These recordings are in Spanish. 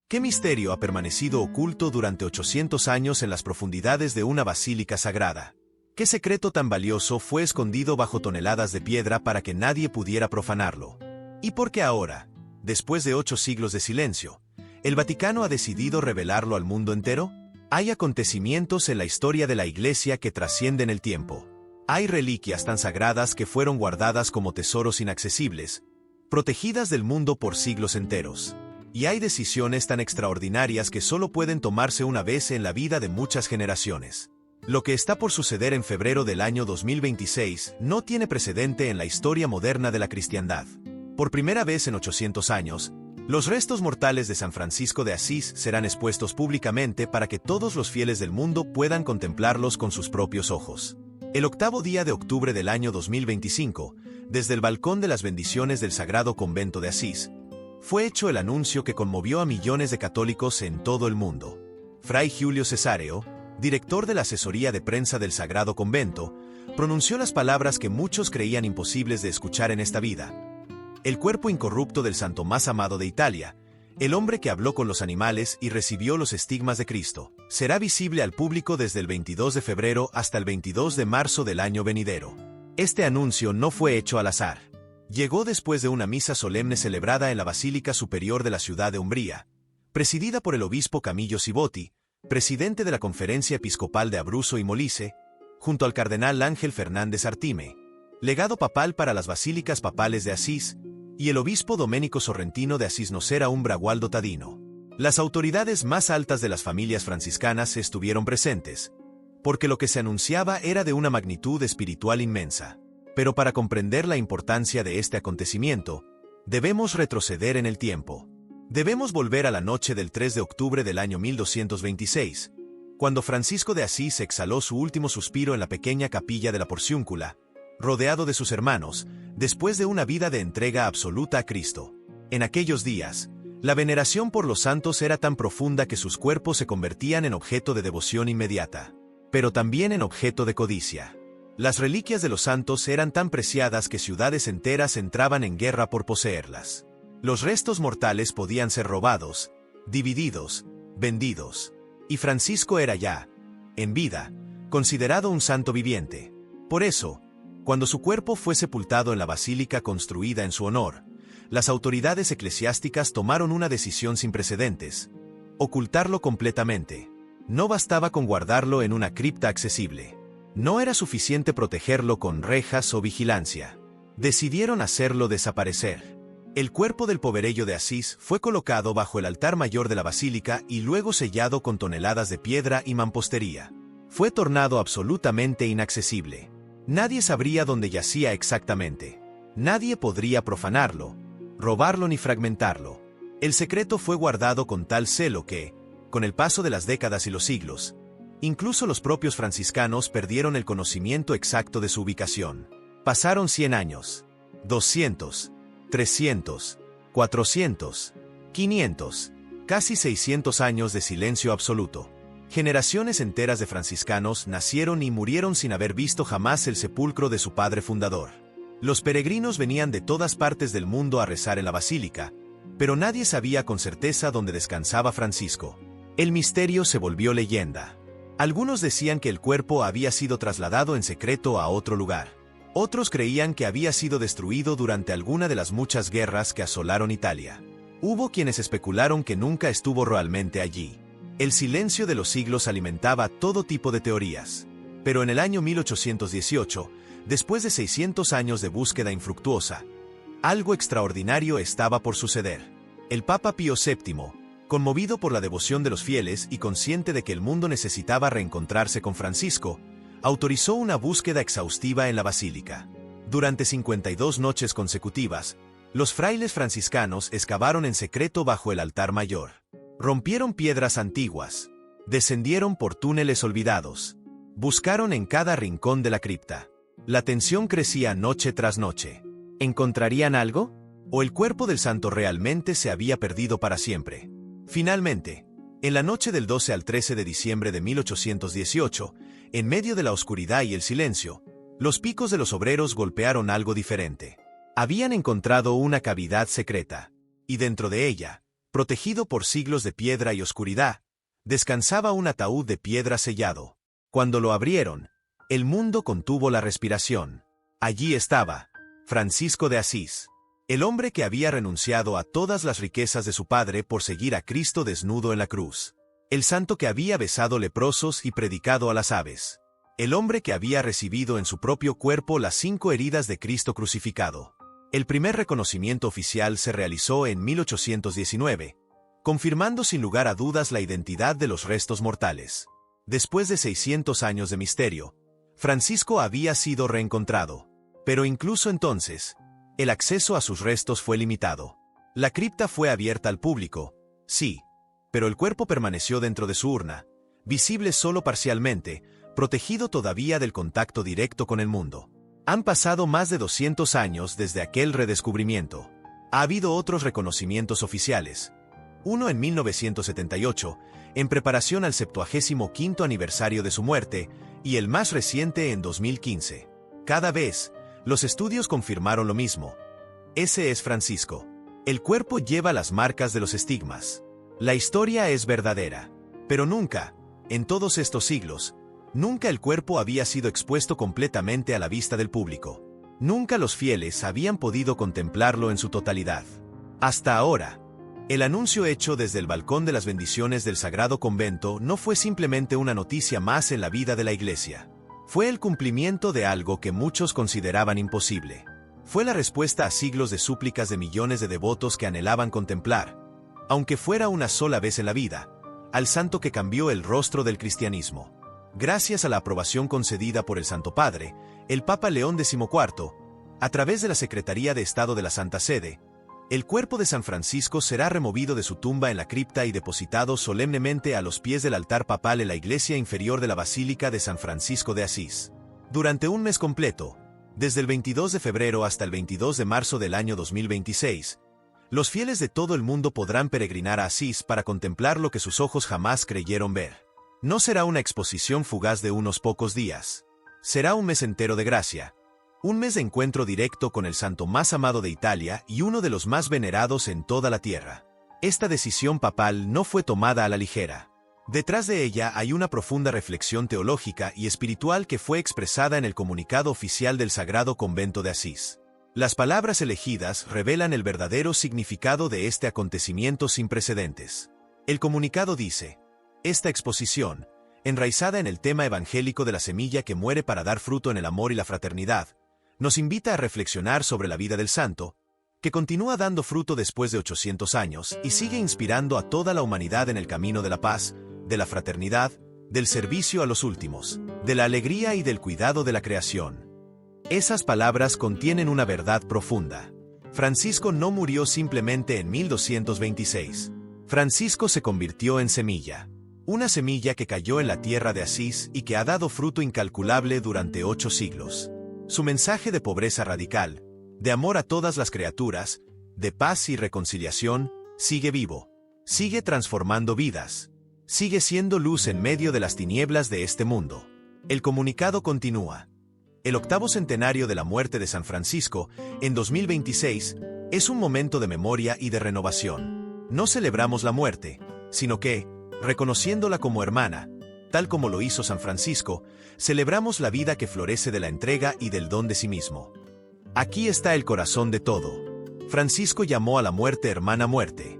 ¿Qué misterio ha permanecido oculto durante 800 años en las profundidades de una basílica sagrada? ¿Qué secreto tan valioso fue escondido bajo toneladas de piedra para que nadie pudiera profanarlo? ¿Y por qué ahora, después de 8 siglos de silencio, el Vaticano ha decidido revelarlo al mundo entero? Hay acontecimientos en la historia de la Iglesia que trascienden el tiempo. Hay reliquias tan sagradas que fueron guardadas como tesoros inaccesibles, protegidas del mundo por siglos enteros. Y hay decisiones tan extraordinarias que solo pueden tomarse una vez en la vida de muchas generaciones. Lo que está por suceder en febrero del año 2026 no tiene precedente en la historia moderna de la cristiandad. Por primera vez en 800 años, los restos mortales de San Francisco de Asís serán expuestos públicamente para que todos los fieles del mundo puedan contemplarlos con sus propios ojos. El 8º día de octubre del año 2025, desde el balcón de las bendiciones del Sagrado Convento de Asís, fue hecho el anuncio que conmovió a millones de católicos en todo el mundo. Fray Giulio Cesáreo, director de la asesoría de prensa del Sagrado Convento, pronunció las palabras que muchos creían imposibles de escuchar en esta vida. El cuerpo incorrupto del santo más amado de Italia, el hombre que habló con los animales y recibió los estigmas de Cristo, será visible al público desde el 22 de febrero hasta el 22 de marzo del año venidero. Este anuncio no fue hecho al azar. Llegó después de una misa solemne celebrada en la Basílica Superior de la ciudad de Umbría, presidida por el obispo Camillo Sivoti, presidente de la Conferencia Episcopal de Abruzzo y Molise, junto al cardenal Ángel Fernández Artime, legado papal para las basílicas papales de Asís, y el obispo Domenico Sorrentino de Asís Nocera Umbra Gualdo Tadino. Las autoridades más altas de las familias franciscanas estuvieron presentes, porque lo que se anunciaba era de una magnitud espiritual inmensa. Pero para comprender la importancia de este acontecimiento, debemos retroceder en el tiempo. Debemos volver a la noche del 3 de octubre del año 1226, cuando Francisco de Asís exhaló su último suspiro en la pequeña capilla de la Porciúncula, rodeado de sus hermanos, después de una vida de entrega absoluta a Cristo. En aquellos días, la veneración por los santos era tan profunda que sus cuerpos se convertían en objeto de devoción inmediata, pero también en objeto de codicia. Las reliquias de los santos eran tan preciadas que ciudades enteras entraban en guerra por poseerlas. Los restos mortales podían ser robados, divididos, vendidos. Y Francisco era ya, en vida, considerado un santo viviente. Por eso, cuando su cuerpo fue sepultado en la basílica construida en su honor, las autoridades eclesiásticas tomaron una decisión sin precedentes: ocultarlo completamente. No bastaba con guardarlo en una cripta accesible. No era suficiente protegerlo con rejas o vigilancia. Decidieron hacerlo desaparecer. El cuerpo del poverello de Asís fue colocado bajo el altar mayor de la basílica y luego sellado con toneladas de piedra y mampostería. Fue tornado absolutamente inaccesible. Nadie sabría dónde yacía exactamente. Nadie podría profanarlo, robarlo ni fragmentarlo. El secreto fue guardado con tal celo que, con el paso de las décadas y los siglos, incluso los propios franciscanos perdieron el conocimiento exacto de su ubicación. Pasaron 100 años, 200, 300, 400, 500, casi 600 años de silencio absoluto. Generaciones enteras de franciscanos nacieron y murieron sin haber visto jamás el sepulcro de su padre fundador. Los peregrinos venían de todas partes del mundo a rezar en la basílica, pero nadie sabía con certeza dónde descansaba Francisco. El misterio se volvió leyenda. Algunos decían que el cuerpo había sido trasladado en secreto a otro lugar. Otros creían que había sido destruido durante alguna de las muchas guerras que asolaron Italia. Hubo quienes especularon que nunca estuvo realmente allí. El silencio de los siglos alimentaba todo tipo de teorías. Pero en el año 1818, después de 600 años de búsqueda infructuosa, algo extraordinario estaba por suceder. El Papa Pío VII, conmovido por la devoción de los fieles y consciente de que el mundo necesitaba reencontrarse con Francisco, autorizó una búsqueda exhaustiva en la basílica. Durante 52 noches consecutivas, los frailes franciscanos excavaron en secreto bajo el altar mayor. Rompieron piedras antiguas, descendieron por túneles olvidados, buscaron en cada rincón de la cripta. La tensión crecía noche tras noche. ¿Encontrarían algo? ¿O el cuerpo del santo realmente se había perdido para siempre? Finalmente, en la noche del 12 al 13 de diciembre de 1818, en medio de la oscuridad y el silencio, los picos de los obreros golpearon algo diferente. Habían encontrado una cavidad secreta, y dentro de ella, Protegido por siglos de piedra y oscuridad, descansaba un ataúd de piedra sellado. Cuando lo abrieron, el mundo contuvo la respiración. Allí estaba Francisco de Asís, el hombre que había renunciado a todas las riquezas de su padre por seguir a Cristo desnudo en la cruz. El santo que había besado leprosos y predicado a las aves. El hombre que había recibido en su propio cuerpo las 5 heridas de Cristo crucificado. El primer reconocimiento oficial se realizó en 1819, confirmando sin lugar a dudas la identidad de los restos mortales. Después de 600 años de misterio, Francisco había sido reencontrado. Pero incluso entonces, el acceso a sus restos fue limitado. La cripta fue abierta al público, sí, pero el cuerpo permaneció dentro de su urna, visible solo parcialmente, protegido todavía del contacto directo con el mundo. Han pasado más de 200 años desde aquel redescubrimiento. Ha habido otros reconocimientos oficiales. Uno en 1978, en preparación al 75º aniversario de su muerte, y el más reciente en 2015. Cada vez, los estudios confirmaron lo mismo. Ese es Francisco. El cuerpo lleva las marcas de los estigmas. La historia es verdadera. Pero nunca, en todos estos siglos, nunca el cuerpo había sido expuesto completamente a la vista del público. Nunca los fieles habían podido contemplarlo en su totalidad. Hasta ahora, el anuncio hecho desde el balcón de las bendiciones del Sagrado Convento no fue simplemente una noticia más en la vida de la Iglesia. Fue el cumplimiento de algo que muchos consideraban imposible. Fue la respuesta a siglos de súplicas de millones de devotos que anhelaban contemplar, aunque fuera una sola vez en la vida, al santo que cambió el rostro del cristianismo. Gracias a la aprobación concedida por el Santo Padre, el Papa León XIV, a través de la Secretaría de Estado de la Santa Sede, el cuerpo de San Francisco será removido de su tumba en la cripta y depositado solemnemente a los pies del altar papal en la iglesia inferior de la Basílica de San Francisco de Asís. Durante un mes completo, desde el 22 de febrero hasta el 22 de marzo del año 2026, los fieles de todo el mundo podrán peregrinar a Asís para contemplar lo que sus ojos jamás creyeron ver. No será una exposición fugaz de unos pocos días. Será un mes entero de gracia. Un mes de encuentro directo con el santo más amado de Italia y uno de los más venerados en toda la tierra. Esta decisión papal no fue tomada a la ligera. Detrás de ella hay una profunda reflexión teológica y espiritual que fue expresada en el comunicado oficial del Sagrado Convento de Asís. Las palabras elegidas revelan el verdadero significado de este acontecimiento sin precedentes. El comunicado dice: esta exposición, enraizada en el tema evangélico de la semilla que muere para dar fruto en el amor y la fraternidad, nos invita a reflexionar sobre la vida del santo, que continúa dando fruto después de 800 años y sigue inspirando a toda la humanidad en el camino de la paz, de la fraternidad, del servicio a los últimos, de la alegría y del cuidado de la creación. Esas palabras contienen una verdad profunda. Francisco no murió simplemente en 1226. Francisco se convirtió en semilla. Una semilla que cayó en la tierra de Asís y que ha dado fruto incalculable durante 8 siglos. Su mensaje de pobreza radical, de amor a todas las criaturas, de paz y reconciliación, sigue vivo. Sigue transformando vidas. Sigue siendo luz en medio de las tinieblas de este mundo. El comunicado continúa. El 8º centenario de la muerte de San Francisco, en 2026, es un momento de memoria y de renovación. No celebramos la muerte, sino que, reconociéndola como hermana, tal como lo hizo San Francisco, celebramos la vida que florece de la entrega y del don de sí mismo. Aquí está el corazón de todo. Francisco llamó a la muerte hermana muerte.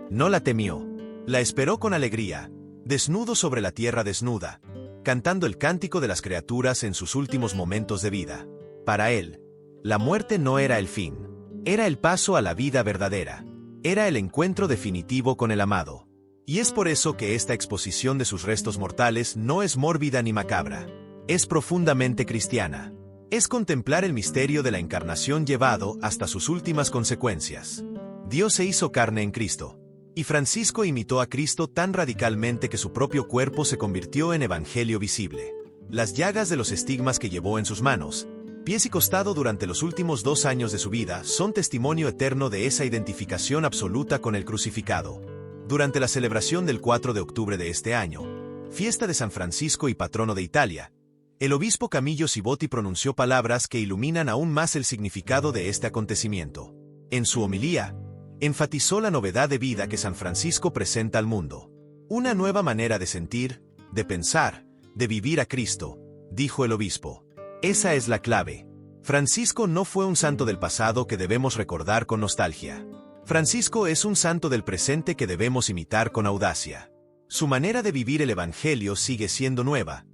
No la temió. La esperó con alegría, desnudo sobre la tierra desnuda, cantando el cántico de las criaturas en sus últimos momentos de vida. Para él, la muerte no era el fin. Era el paso a la vida verdadera. Era el encuentro definitivo con el amado. Y es por eso que esta exposición de sus restos mortales no es mórbida ni macabra. Es profundamente cristiana. Es contemplar el misterio de la encarnación llevado hasta sus últimas consecuencias. Dios se hizo carne en Cristo. Y Francisco imitó a Cristo tan radicalmente que su propio cuerpo se convirtió en evangelio visible. Las llagas de los estigmas que llevó en sus manos, pies y costado durante los últimos 2 años de su vida son testimonio eterno de esa identificación absoluta con el crucificado. Durante la celebración del 4 de octubre de este año, fiesta de San Francisco y patrono de Italia, el obispo Camillo Cibotti pronunció palabras que iluminan aún más el significado de este acontecimiento. En su homilía, Enfatizó la novedad de vida que San Francisco presenta al mundo. Una nueva manera de sentir, de pensar, de vivir a Cristo, dijo el obispo. Esa es la clave. Francisco no fue un santo del pasado que debemos recordar con nostalgia. Francisco es un santo del presente que debemos imitar con audacia. Su manera de vivir el Evangelio sigue siendo nueva,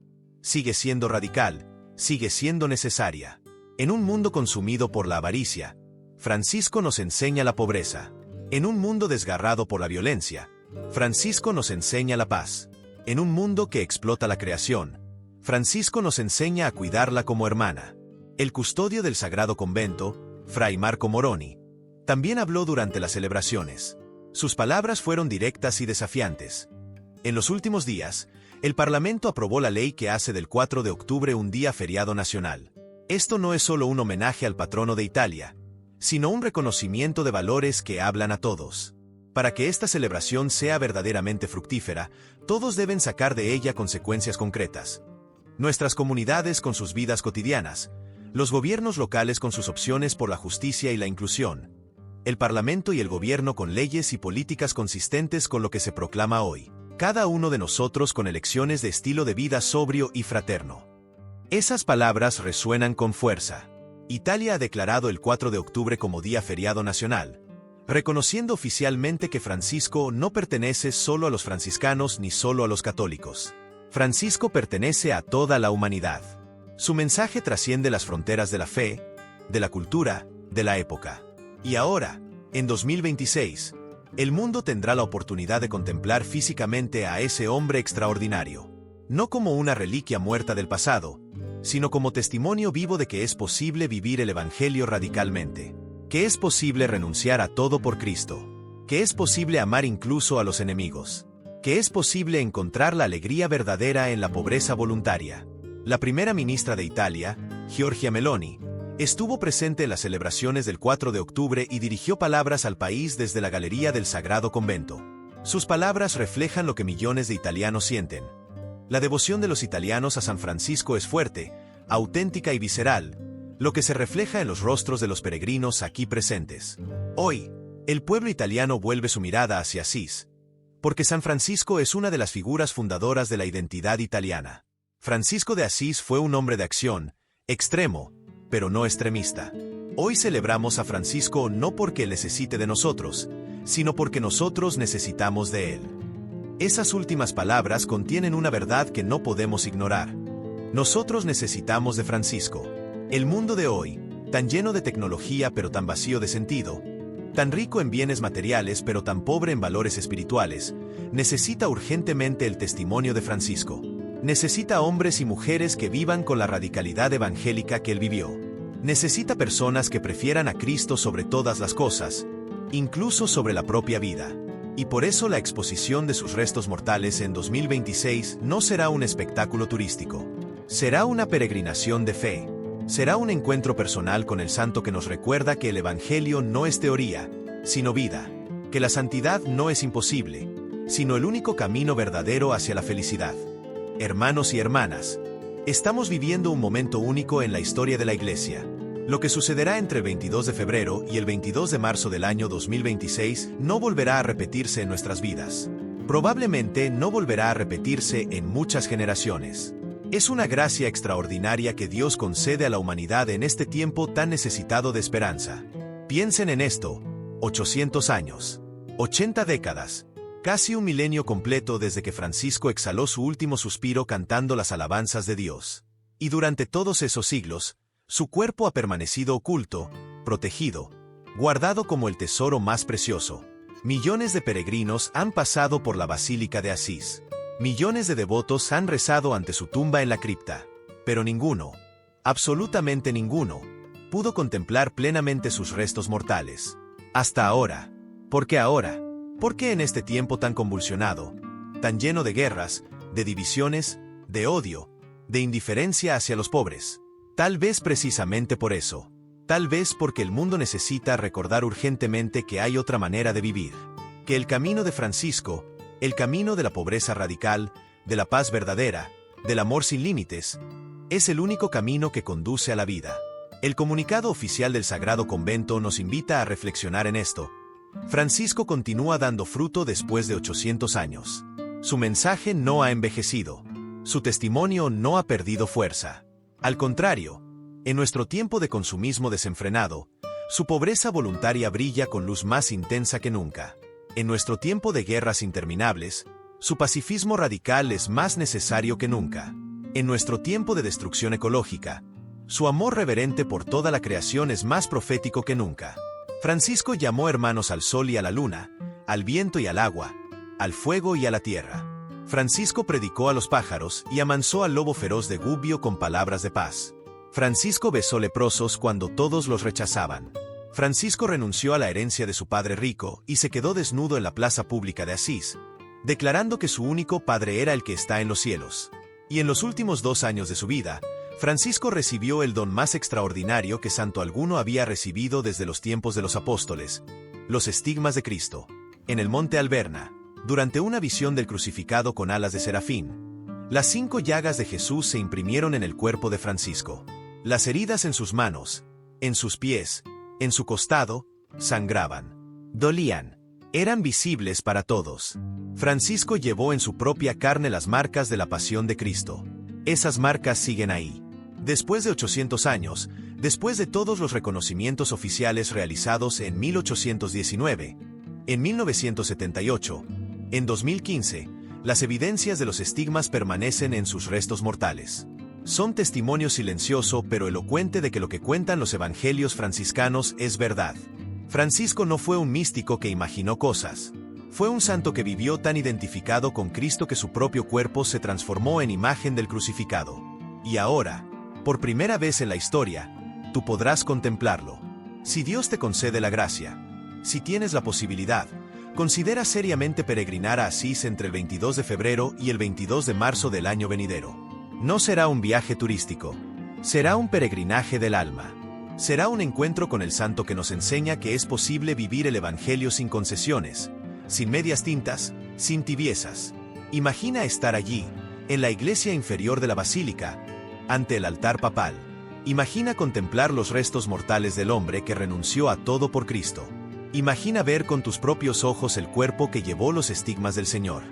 sigue siendo radical, sigue siendo necesaria. En un mundo consumido por la avaricia, Francisco nos enseña la pobreza. En un mundo desgarrado por la violencia, Francisco nos enseña la paz. En un mundo que explota la creación, Francisco nos enseña a cuidarla como hermana. El custodio del Sagrado Convento, Fray Marco Moroni, también habló durante las celebraciones. Sus palabras fueron directas y desafiantes. En los últimos días, el Parlamento aprobó la ley que hace del 4 de octubre un día feriado nacional. Esto no es solo un homenaje al patrono de Italia, sino un reconocimiento de valores que hablan a todos. Para que esta celebración sea verdaderamente fructífera, todos deben sacar de ella consecuencias concretas. Nuestras comunidades con sus vidas cotidianas, los gobiernos locales con sus opciones por la justicia y la inclusión, el Parlamento y el gobierno con leyes y políticas consistentes con lo que se proclama hoy, cada uno de nosotros con elecciones de estilo de vida sobrio y fraterno. Esas palabras resuenan con fuerza. Italia ha declarado el 4 de octubre como día feriado nacional, reconociendo oficialmente que Francisco no pertenece solo a los franciscanos ni solo a los católicos. Francisco pertenece a toda la humanidad. Su mensaje trasciende las fronteras de la fe, de la cultura, de la época. Y ahora, en 2026, el mundo tendrá la oportunidad de contemplar físicamente a ese hombre extraordinario, no como una reliquia muerta del pasado, sino como testimonio vivo de que es posible vivir el Evangelio radicalmente, que es posible renunciar a todo por Cristo, que es posible amar incluso a los enemigos, que es posible encontrar la alegría verdadera en la pobreza voluntaria. La primera ministra de Italia, Giorgia Meloni, estuvo presente en las celebraciones del 4 de octubre y dirigió palabras al país desde la galería del Sagrado Convento. Sus palabras reflejan lo que millones de italianos sienten. La devoción de los italianos a San Francisco es fuerte, auténtica y visceral, lo que se refleja en los rostros de los peregrinos aquí presentes. Hoy, el pueblo italiano vuelve su mirada hacia Asís, porque San Francisco es una de las figuras fundadoras de la identidad italiana. Francisco de Asís fue un hombre de acción, extremo, pero no extremista. Hoy celebramos a Francisco no porque él necesite de nosotros, sino porque nosotros necesitamos de él. Esas últimas palabras contienen una verdad que no podemos ignorar. Nosotros necesitamos de Francisco. El mundo de hoy, tan lleno de tecnología pero tan vacío de sentido, tan rico en bienes materiales pero tan pobre en valores espirituales, necesita urgentemente el testimonio de Francisco. Necesita hombres y mujeres que vivan con la radicalidad evangélica que él vivió. Necesita personas que prefieran a Cristo sobre todas las cosas, incluso sobre la propia vida. Y por eso la exposición de sus restos mortales en 2026 no será un espectáculo turístico. Será una peregrinación de fe. Será un encuentro personal con el santo que nos recuerda que el Evangelio no es teoría, sino vida. Que la santidad no es imposible, sino el único camino verdadero hacia la felicidad. Hermanos y hermanas, estamos viviendo un momento único en la historia de la Iglesia. Lo que sucederá entre el 22 de febrero y el 22 de marzo del año 2026 no volverá a repetirse en nuestras vidas. Probablemente no volverá a repetirse en muchas generaciones. Es una gracia extraordinaria que Dios concede a la humanidad en este tiempo tan necesitado de esperanza. Piensen en esto: 800 años, 80 décadas, casi un milenio completo desde que Francisco exhaló su último suspiro cantando las alabanzas de Dios. Y durante todos esos siglos, su cuerpo ha permanecido oculto, protegido, guardado como el tesoro más precioso. Millones de peregrinos han pasado por la Basílica de Asís. Millones de devotos han rezado ante su tumba en la cripta. Pero ninguno, absolutamente ninguno, pudo contemplar plenamente sus restos mortales. Hasta ahora. ¿Por qué ahora? ¿Por qué en este tiempo tan convulsionado, tan lleno de guerras, de divisiones, de odio, de indiferencia hacia los pobres? Tal vez precisamente por eso. Tal vez porque el mundo necesita recordar urgentemente que hay otra manera de vivir. Que el camino de Francisco, el camino de la pobreza radical, de la paz verdadera, del amor sin límites, es el único camino que conduce a la vida. El comunicado oficial del Sagrado Convento nos invita a reflexionar en esto. Francisco continúa dando fruto después de 800 años. Su mensaje no ha envejecido. Su testimonio no ha perdido fuerza. Al contrario, en nuestro tiempo de consumismo desenfrenado, su pobreza voluntaria brilla con luz más intensa que nunca. En nuestro tiempo de guerras interminables, su pacifismo radical es más necesario que nunca. En nuestro tiempo de destrucción ecológica, su amor reverente por toda la creación es más profético que nunca. Francisco llamó hermanos al sol y a la luna, al viento y al agua, al fuego y a la tierra. Francisco predicó a los pájaros y amansó al lobo feroz de Gubbio con palabras de paz. Francisco besó leprosos cuando todos los rechazaban. Francisco renunció a la herencia de su padre rico y se quedó desnudo en la plaza pública de Asís, declarando que su único padre era el que está en los cielos. Y en los últimos 2 años de su vida, Francisco recibió el don más extraordinario que santo alguno había recibido desde los tiempos de los apóstoles: los estigmas de Cristo. En el monte Alberna, durante una visión del crucificado con alas de serafín, las 5 llagas de Jesús se imprimieron en el cuerpo de Francisco. Las heridas en sus manos, en sus pies, en su costado, sangraban. Dolían. Eran visibles para todos. Francisco llevó en su propia carne las marcas de la pasión de Cristo. Esas marcas siguen ahí. Después de 800 años, después de todos los reconocimientos oficiales realizados en 1819, en 1978, en 2015, las evidencias de los estigmas permanecen en sus restos mortales. Son testimonio silencioso pero elocuente de que lo que cuentan los evangelios franciscanos es verdad. Francisco no fue un místico que imaginó cosas. Fue un santo que vivió tan identificado con Cristo que su propio cuerpo se transformó en imagen del crucificado. Y ahora, por primera vez en la historia, tú podrás contemplarlo. Si Dios te concede la gracia, si tienes la posibilidad, considera seriamente peregrinar a Asís entre el 22 de febrero y el 22 de marzo del año venidero. No será un viaje turístico, será un peregrinaje del alma. Será un encuentro con el santo que nos enseña que es posible vivir el evangelio sin concesiones, sin medias tintas, sin tibiezas. Imagina estar allí, en la iglesia inferior de la basílica, ante el altar papal. Imagina contemplar los restos mortales del hombre que renunció a todo por Cristo. Imagina ver con tus propios ojos el cuerpo que llevó los estigmas del Señor.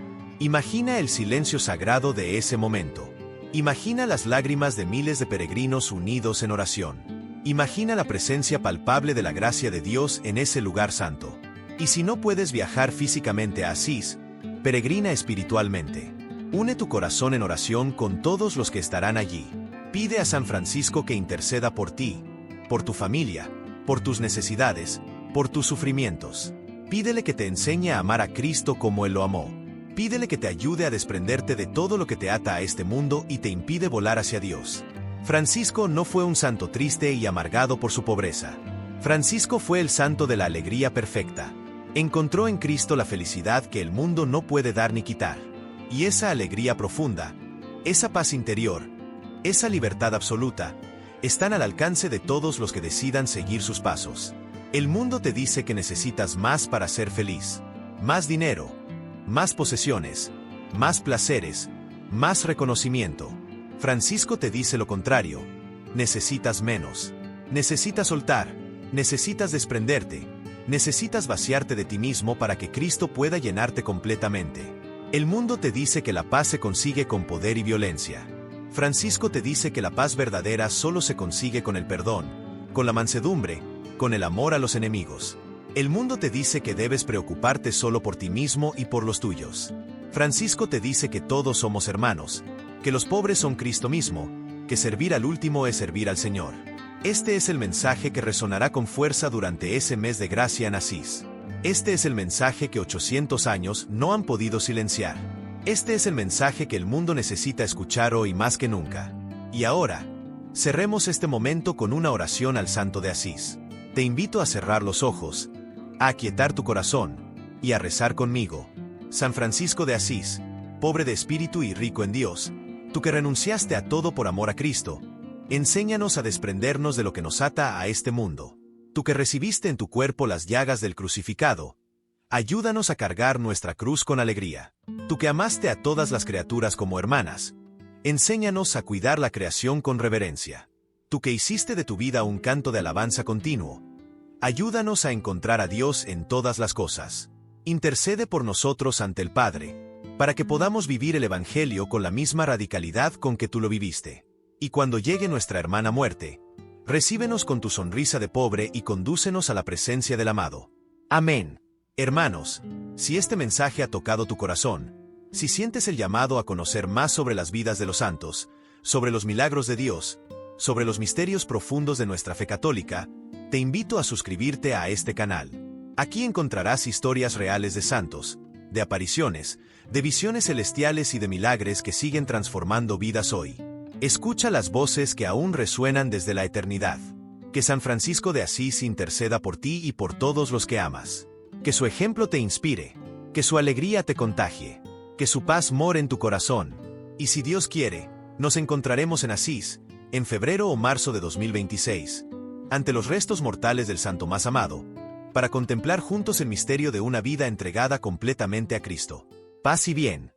Imagina el silencio sagrado de ese momento. Imagina las lágrimas de miles de peregrinos unidos en oración. Imagina la presencia palpable de la gracia de Dios en ese lugar santo. Y si no puedes viajar físicamente a Asís, peregrina espiritualmente. Une tu corazón en oración con todos los que estarán allí. Pide a San Francisco que interceda por ti, por tu familia, por tus necesidades, por tus sufrimientos. Pídele que te enseñe a amar a Cristo como Él lo amó. Pídele que te ayude a desprenderte de todo lo que te ata a este mundo y te impide volar hacia Dios. Francisco no fue un santo triste y amargado por su pobreza. Francisco fue el santo de la alegría perfecta. Encontró en Cristo la felicidad que el mundo no puede dar ni quitar. Y esa alegría profunda, esa paz interior, esa libertad absoluta, están al alcance de todos los que decidan seguir sus pasos. El mundo te dice que necesitas más para ser feliz. Más dinero, más posesiones, más placeres, más reconocimiento. Francisco te dice lo contrario. Necesitas menos. Necesitas soltar. Necesitas desprenderte. Necesitas vaciarte de ti mismo para que Cristo pueda llenarte completamente. El mundo te dice que la paz se consigue con poder y violencia. Francisco te dice que la paz verdadera solo se consigue con el perdón, con la mansedumbre, con el amor a los enemigos. El mundo te dice que debes preocuparte solo por ti mismo y por los tuyos. Francisco te dice que todos somos hermanos, que los pobres son Cristo mismo, que servir al último es servir al Señor. Este es el mensaje que resonará con fuerza durante ese mes de gracia en Asís. Este es el mensaje que 800 años no han podido silenciar. Este es el mensaje que el mundo necesita escuchar hoy más que nunca. Y ahora, cerremos este momento con una oración al Santo de Asís. Te invito a cerrar los ojos, a aquietar tu corazón y a rezar conmigo. San Francisco de Asís, pobre de espíritu y rico en Dios, tú que renunciaste a todo por amor a Cristo, enséñanos a desprendernos de lo que nos ata a este mundo. Tú que recibiste en tu cuerpo las llagas del crucificado, ayúdanos a cargar nuestra cruz con alegría. Tú que amaste a todas las criaturas como hermanas, enséñanos a cuidar la creación con reverencia. Tú que hiciste de tu vida un canto de alabanza continuo, Ayúdanos a encontrar a Dios en todas las cosas. Intercede por nosotros ante el Padre, para que podamos vivir el Evangelio con la misma radicalidad con que tú lo viviste. Y cuando llegue nuestra hermana muerte, recíbenos con tu sonrisa de pobre y condúcenos a la presencia del amado. Amén. Hermanos, si este mensaje ha tocado tu corazón, si sientes el llamado a conocer más sobre las vidas de los santos, sobre los milagros de Dios, sobre los misterios profundos de nuestra fe católica, te invito a suscribirte a este canal. Aquí encontrarás historias reales de santos, de apariciones, de visiones celestiales y de milagres que siguen transformando vidas hoy. Escucha las voces que aún resuenan desde la eternidad. Que San Francisco de Asís interceda por ti y por todos los que amas. Que su ejemplo te inspire, que su alegría te contagie, que su paz more en tu corazón. Y si Dios quiere, nos encontraremos en Asís, en febrero o marzo de 2026, ante los restos mortales del santo más amado, para contemplar juntos el misterio de una vida entregada completamente a Cristo. Paz y bien.